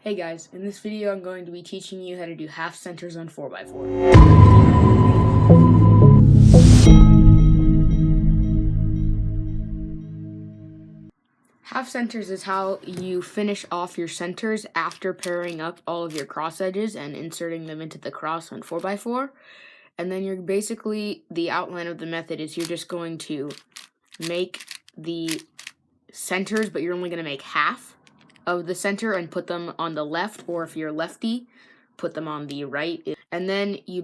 Hey guys, in this video I'm going to be teaching you how to do half centers on 4x4. Half centers is how you finish off your centers after pairing up all of your cross edges and inserting them into the cross on 4x4. And then you're basically, the outline of the method is you're just going to make the centers, but you're only going to make half of the center and put them on the left, or if you're lefty, put them on the right. And then you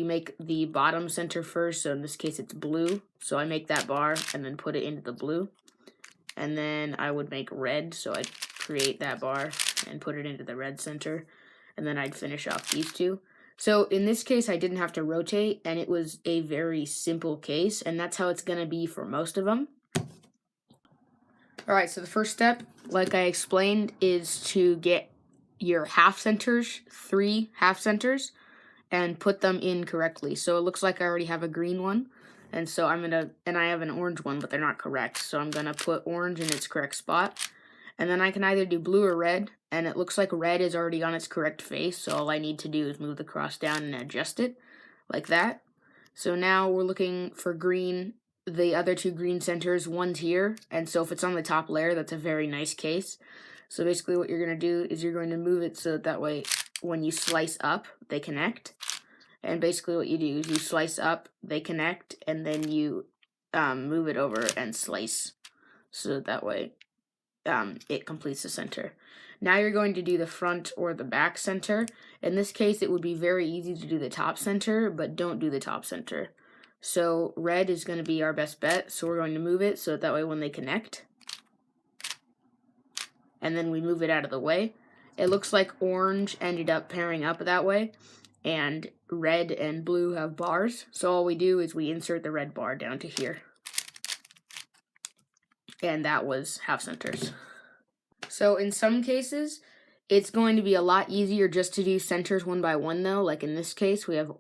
make the bottom center first, so in this case it's blue. So I make that bar and then put it into the blue. And then I would make red, so I'd create that bar and put it into the red center. And then I'd finish off these two. So in this case, I didn't have to rotate, and it was a very simple case, and that's how it's going to be for most of them. Alright, so the first step, like I explained, is to get your half centers, 3 half centers, and put them in correctly. So it looks like I already have a green one, and so I have an orange one, but they're not correct. So I'm gonna put orange in its correct spot, and then I can either do blue or red, and it looks like red is already on its correct face, so all I need to do is move the cross down and adjust it, like that. So now we're looking for green. The other 2 green centers, one's here, and so if it's on the top layer, that's a very nice case. So basically what you're going to do is you're going to move it so that way when you slice up, they connect. And basically what you do is you slice up, they connect, and then you move it over and slice, so that way it completes the center. Now you're going to do the front or the back center. In this case, it would be very easy to do the top center, but don't do the top center. So red is going to be our best bet, so we're going to move it so that way when they connect, and then we move it out of the way. It looks like orange ended up pairing up that way, and red and blue have bars, so all we do is we insert the red bar down to here. And that was half centers. So in some cases, it's going to be a lot easier just to do centers one by one though. Like in this case, we have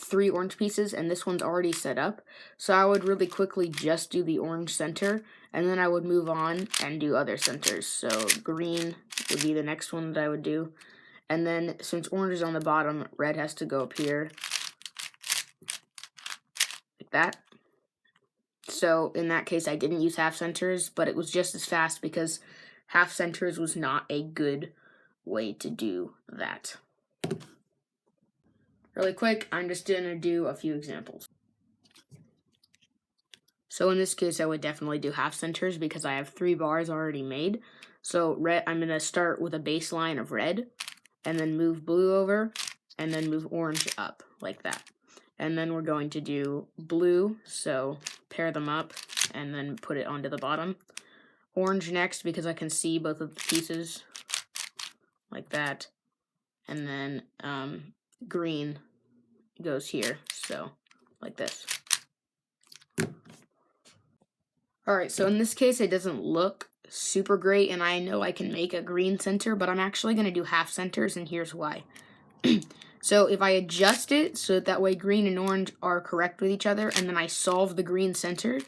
3 orange pieces, and this one's already set up. So I would really quickly just do the orange center, and then I would move on and do other centers. So green would be the next one that I would do. And then since orange is on the bottom, red has to go up here, like that. So in that case, I didn't use half centers, but it was just as fast because half centers was not a good way to do that. Really quick, I'm just going to do a few examples. So in this case, I would definitely do half centers because I have 3 bars already made. So red, I'm going to start with a baseline of red, and then move blue over, and then move orange up, like that. And then we're going to do blue, so pair them up, and then put it onto the bottom. Orange next, because I can see both of the pieces, like that. And then green goes here, so like this. Alright, so in this case, it doesn't look super great, and I know I can make a green center, but I'm actually going to do half centers, and here's why. So if I adjust it so that way green and orange are correct with each other, and then I solve the green center,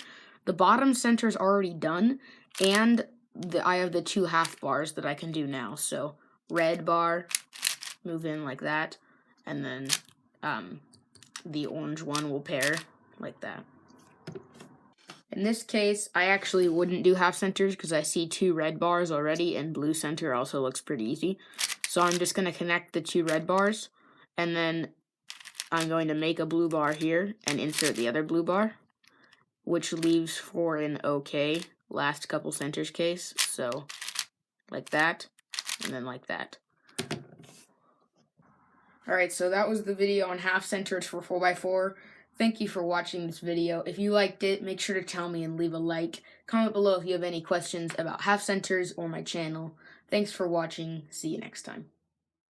the bottom center is already done, and I have the 2 half bars that I can do now. So red bar, move in like that, and then the orange one will pair like that. In this case, I actually wouldn't do half centers because I see 2 red bars already, and blue center also looks pretty easy. So I'm just going to connect the 2 red bars, and then I'm going to make a blue bar here and insert the other blue bar, which leaves for an okay last couple centers case. So like that, and then like that. Alright, so that was the video on half centers for 4x4. Thank you for watching this video. If you liked it, make sure to tell me and leave a like. Comment below if you have any questions about half centers or my channel. Thanks for watching. See you next time.